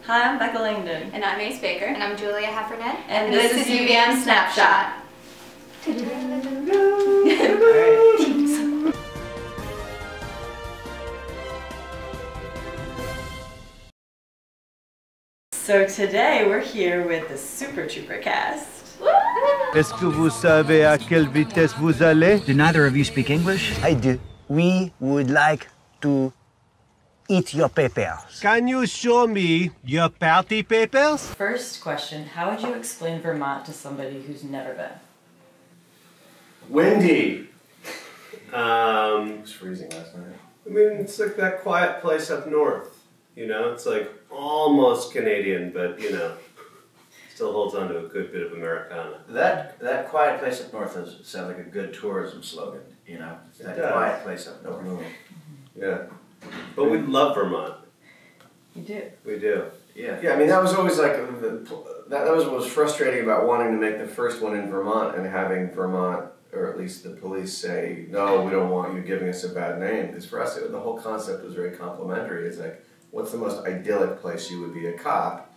Hi, I'm Becca Langdon. And I'm Ace Baker. And I'm Julia Heffernan. And this is UVM Snapshot. So today we're here with the Super Trooper cast. Est-ce que vous savez à quelle vitesse vous allez? Do neither of you speak English? I do. We would like to eat your papers. Can you show me your party papers? First question, how would you explain Vermont to somebody who's never been? Windy. It was freezing last night. I mean, it's like that quiet place up north. You know, it's like almost Canadian, but you know, still holds on to a good bit of Americana. That quiet place up north sounds like a good tourism slogan. You know, it's that quiet place up north. Yeah, but we love Vermont. You do. We do. Yeah. Yeah. I mean, that was always like that was what was frustrating about wanting to make the first one in Vermont and having Vermont, or at least the police, say, no, we don't want you giving us a bad name. Because for us, the whole concept was very complimentary. It's like, what's the most idyllic place you would be a cop?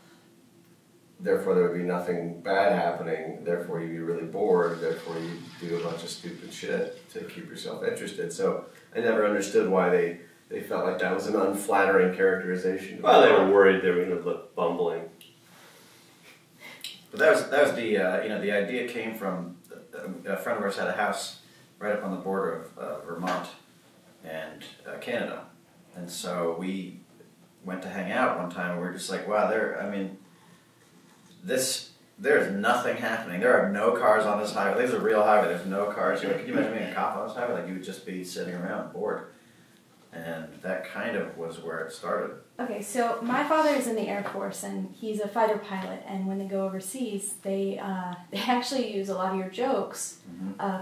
Therefore, there would be nothing bad happening. Therefore, you'd be really bored. Therefore, you'd do a bunch of stupid shit to keep yourself interested. So I never understood why they felt like that was an unflattering characterization. Well, they were worried they were going to look bumbling. But that was the you know, the idea came from a friend of ours had a house right up on the border of Vermont and Canada, and so we went to hang out one time and we were just like, wow, there's nothing happening. There are no cars on this highway. This is a real highway. There's no cars. Can you imagine being a cop on this highway? Like, you would just be sitting around bored. And that kind of was where it started. Okay, so my father is in the Air Force and he's a fighter pilot, and when they go overseas, they actually use a lot of your jokes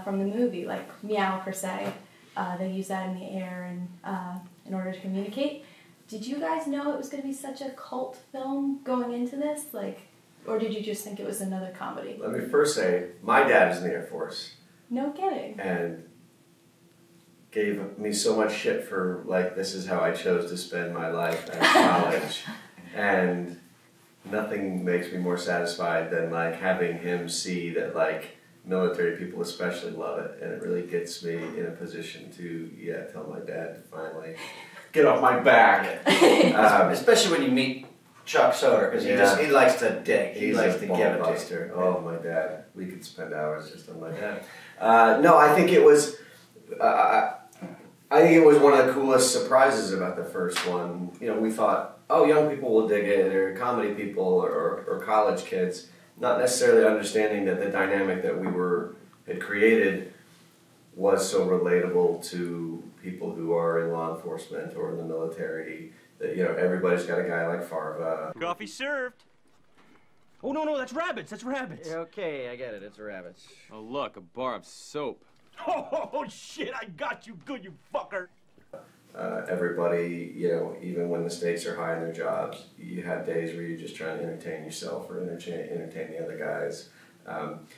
from the movie, like meow per se. They use that in the air and in order to communicate. Did you guys know it was going to be such a cult film going into this? Like, or did you just think it was another comedy? Let me first say, my dad is in the Air Force. No kidding. And gave me so much shit for, like, this is how I chose to spend my life at college. And nothing makes me more satisfied than, like, having him see that, like, military people especially love it. And it really gets me in a position to, tell my dad to finally get off my back. Especially when you meet Chuck Soter, because he likes to dig. He likes to give it to you. Oh, my dad. We could spend hours just on my dad. No, I think it was... I think it was one of the coolest surprises about the first one. You know, we thought, oh, young people will dig it, or comedy people, or college kids, not necessarily understanding that the dynamic that we had created was so relatable to people who are in law enforcement or in the military. That, you know, everybody's got a guy like Farva. Coffee served. Oh, no, that's rabbits. That's rabbits. Okay, I get it. It's rabbits. Oh, look, a bar of soap. Oh, shit, I got you good, you fucker. Everybody, you know, even when the stakes are high in their jobs, you have days where you're just trying to entertain yourself or entertain the other guys.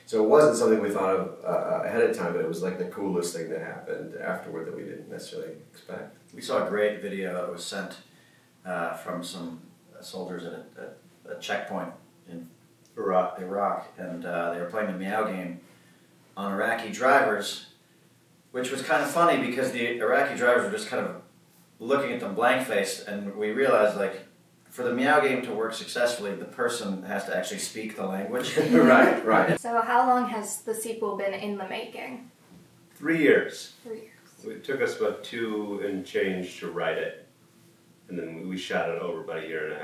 So it wasn't something we thought of ahead of time, but it was like the coolest thing that happened afterward that we didn't necessarily expect. We saw a great video that was sent from some soldiers at a checkpoint in Iraq, and they were playing the meow game on Iraqi drivers, which was kind of funny because the Iraqi drivers were just kind of looking at them blank-faced, and we realized, like, for the meow game to work successfully, the person has to actually speak the language. Right. So how long has the sequel been in the making? 3 years. 3 years. It took us about 2 and change to write it, and then we shot it over about 1.5 years,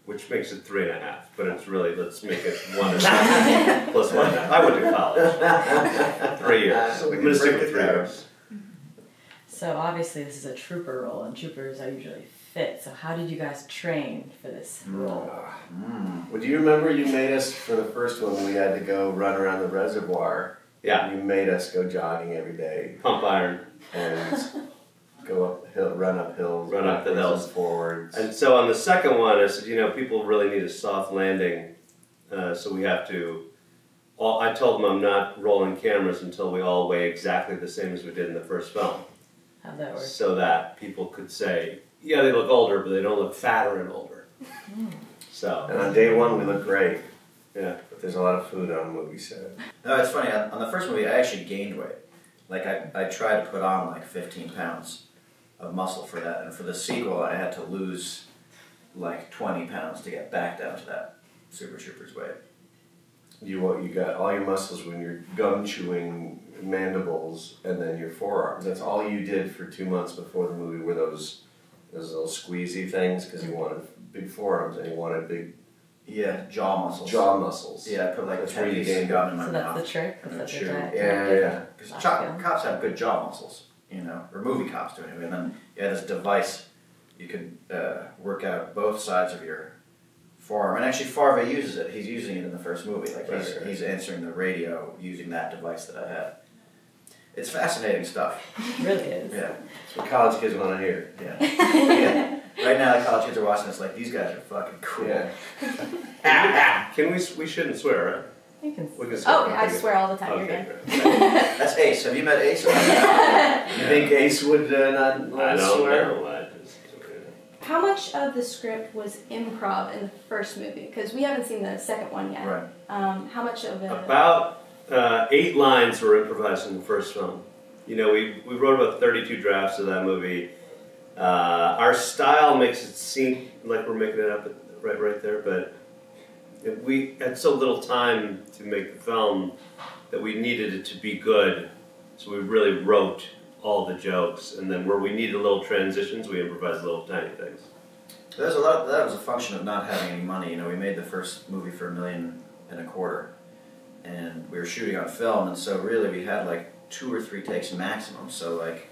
which makes it 3.5. But it's really, let's make it 1.5 plus 1.5. I went to college. 3 years. So we I'm going to stick with 3 down. years. So obviously this is a trooper role, and troopers are usually fit. So how did you guys train for this role? Well, do you remember you made us, for the first one, we had to go run around the reservoir. Yeah. You made us go jogging every day. Pump iron. And go uphill, run up hills. Run up the hills. Forwards. And so on the second one, I said, you know, people really need a soft landing, so we have to... I told them I'm not rolling cameras until we all weigh exactly the same as we did in the first film. How'd that work? So that people could say, yeah, they look older, but they don't look fatter and older. So. And on day one, we look great. Yeah. But there's a lot of food on movie set. No, it's funny. On the first movie, I actually gained weight. Like, I tried to put on like 15 pounds of muscle for that. And for the sequel, I had to lose like 20 pounds to get back down to that Super Troopers weight. You got all your muscles when you're gum chewing mandibles and then your forearms. That's all you did for 2 months before the movie were those little squeezy things because you wanted big forearms and you wanted big jaw muscles. Jaw muscles. Yeah, I put like that's 10 where you pieces of gum in my So mouth. that's the trick? That's chew. Yeah. Because cops have good jaw muscles, you know, or movie cops do anyway. And then you had this device, you could work out both sides of your forearm. And actually Farva uses it. He's using it in the first movie. Like he's answering the radio using that device that I had. It's fascinating stuff. It really is. Yeah. That's what college kids want to hear. Yeah. Yeah. Right now the college kids are watching this like, these guys are fucking cool. Yeah. We shouldn't swear, right? You can. We can swear. Oh, I swear all the time. Okay, You're good. great. That's Ace. Have you met Ace? You think Ace would not let I us don't swear? know. How much of the script was improv in the first movie? Because we haven't seen the second one yet. Right. How much of it? About 8 lines were improvised in the first film. You know, we wrote about 32 drafts of that movie. Our style makes it seem like we're making it up right there, but we had so little time to make the film that we needed it to be good, so we really wrote all the jokes, and then where we needed little transitions, we improvised little tiny things. There's a lot. That was a function of not having any money. You know, we made the first movie for $1.25 million, and we were shooting on film, and so really we had like 2 or 3 takes maximum. So like,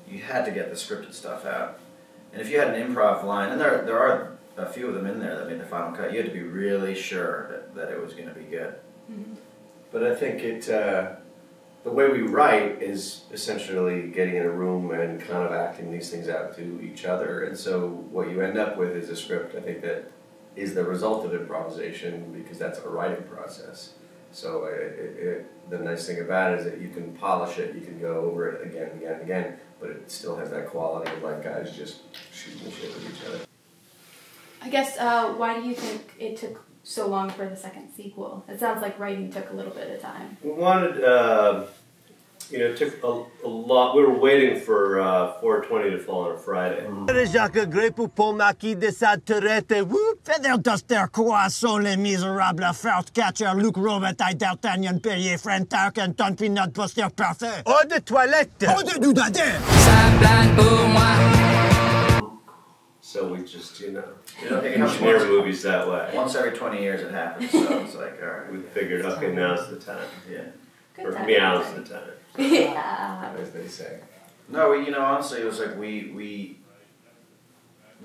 you had to get the scripted stuff out, and if you had an improv line, and there are a few of them in there that made the final cut, you had to be really sure that it was going to be good. Mm-hmm. But I think the way we write is essentially getting in a room and kind of acting these things out to each other. And so what you end up with is a script, I think, that is the result of improvisation because that's a writing process. So the nice thing about it is that you can polish it, you can go over it again and again and again, but it still has that quality of like guys just shooting the shit with each other. I guess, why do you think it took so long for the second sequel? It sounds like writing took a little bit of time. We wanted, it took a lot. We were waiting for 4/20 to fall on a Friday. Jacques Grey pour Marquis de Saturette. Whoop! Feather duster, croissant, les misérables, first catcher, Luke Robitaille, D'Artagnan, Perrier, Friend, Tarkin, Ton Peanut, Buster, Parfait. Eau de toilette! Eau de doudadin! So we just, You don't think it happens engineer once- movies that way. Once every 20 years it happens, so it's like, all right. We figured, okay, now's the time. Yeah. Good Or time. meow's the time. Yeah. As they say. No, honestly, it was like we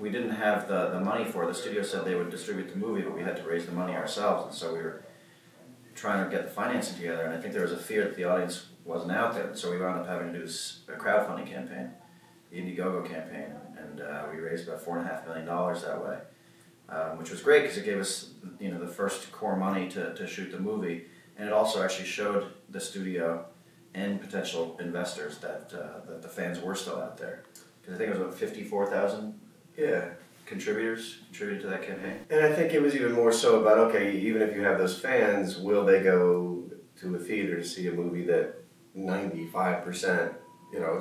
didn't have the money for it. The studio said they would distribute the movie, but we had to raise the money ourselves, and so we were trying to get the financing together, and I think there was a fear that the audience wasn't out there, and so we wound up having to do a crowdfunding campaign, the Indiegogo campaign, and we raised about $4.5 million that way, which was great because it gave us the first core money to shoot the movie, and it also actually showed the studio and potential investors that the fans were still out there. Because I think it was about 54,000 contributors contributed to that campaign. And I think it was even more so about, okay, even if you have those fans, will they go to a theater to see a movie that 95%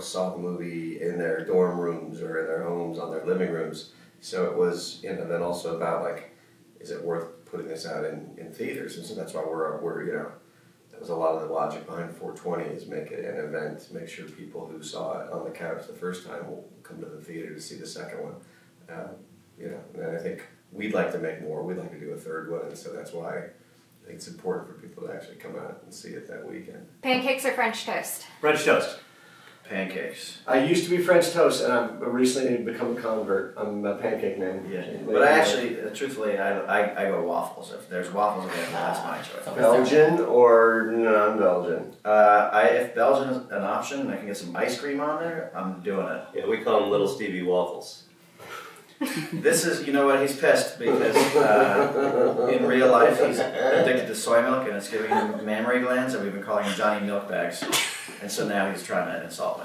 saw the movie in their dorm rooms or in their homes, on their living rooms. So it was, then also about like, is it worth putting this out in theaters? And so that's why we're that was a lot of the logic behind 420 is make it an event, make sure people who saw it on the couch the first time will come to the theater to see the second one. And I think we'd like to make more. We'd like to do a third one, and so that's why I think it's important for people to actually come out and see it that weekend. Pancakes or French toast? French toast. Pancakes. I used to be French toast, and I've recently become a convert. I'm a pancake man. Yeah, but I actually, truthfully, I go waffles. If there's waffles available, that's my choice. Belgian or non-Belgian? If Belgian is an option and I can get some ice cream on there, I'm doing it. Yeah, we call them Little Stevie Waffles. This is, he's pissed because in real life he's addicted to soy milk and it's giving him mammary glands, and we've been calling him Johnny Milkbags. And so now he's trying to insult me.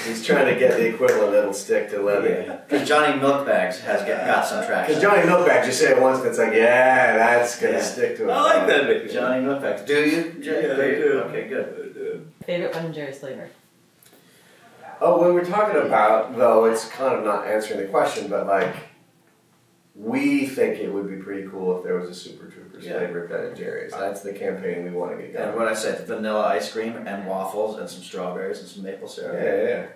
He's trying to get the equivalent that'll stick to Lemme. Because Johnny Milkbags has got some traction. Because Johnny Milkbags, you say it once, and it's like, yeah, that's gonna stick to it. I like that nickname. Johnny Milkbags. Do you? Yeah, I do. Okay, good. Favorite Ben and Jerry's flavor? Oh, when we're talking about, though, it's kind of not answering the question, but like, we think it would be pretty cool if there was a Super Troopers flavor Ben and Jerry's. That's the campaign we want to get going. And what I said, vanilla ice cream and waffles and some strawberries and some maple syrup. Yeah.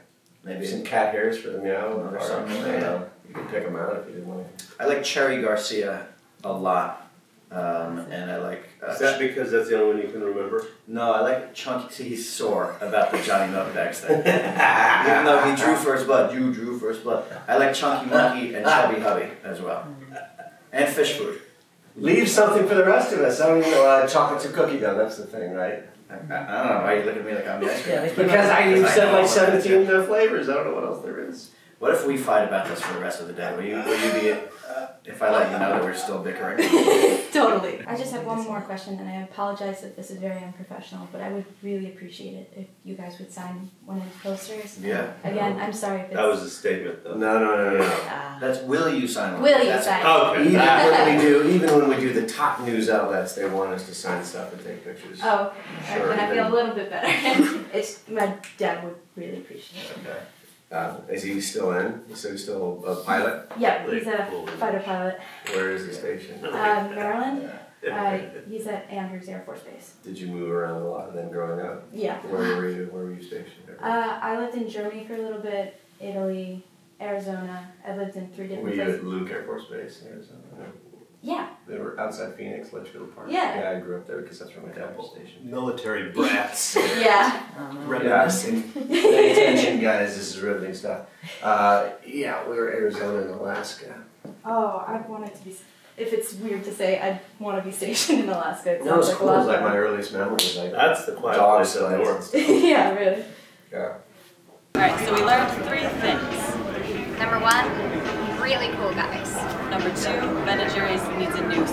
Maybe some cat hairs for the meow. or something. You can pick them out if you didn't want to. I like Cherry Garcia a lot. And I like... Is that because that's the only one you can remember? No, I like Chunky. See, he's sore about the Johnny Milkbags thing. Even though he drew first blood, you drew first blood. I like Chunky Monkey and Chubby Hubby as well. And fish food. Leave something for the rest of us. I don't even know chocolate chip cookie dough. That's the thing, right? I don't know why you look at me like I'm the ice cream. Because you said like 17 flavors. I don't know what else there is. What if we fight about this for the rest of the day? Will you be... If I let you know that we're still bickering. Totally. I just have one more question, and I apologize if this is very unprofessional, but I would really appreciate it if you guys would sign one of the posters. Yeah. Again, I'm sorry if it's... That was a statement, though. No. That's will you sign one? Will you sign? Okay. Even when we do the top news outlets, they want us to sign stuff and take pictures. Oh, okay. Sure, Then I feel a little bit better. My dad would really appreciate it. Okay. Is he still in? So he's still a pilot? Yeah, he's a fighter pilot. Where is he stationed? Maryland. He's at Andrews Air Force Base. Did you move around a lot then growing up? Yeah. Where were you stationed? I lived in Germany for a little bit, Italy, Arizona. I lived in 3 different Were you places. at Luke Air Force Base in Arizona? Yeah. They were outside Phoenix, Litchfield Park. Yeah. I grew up there because that's where my dad was stationed. Military brats. Yeah. Reminiscing. Pay attention, guys. This is riveting stuff. We were Arizona and Alaska. Oh, I wanted to be... If it's weird to say, I'd want to be stationed in Alaska. It No, it's sounds cool. like a It's lot like of my fun. earliest memories. Like That's the quiet dog place up slides north. and stuff. Yeah, really. Yeah. Alright, so we learned 3 things. Number 1, really cool guys. Number 2, Ben and Jerry's needs a new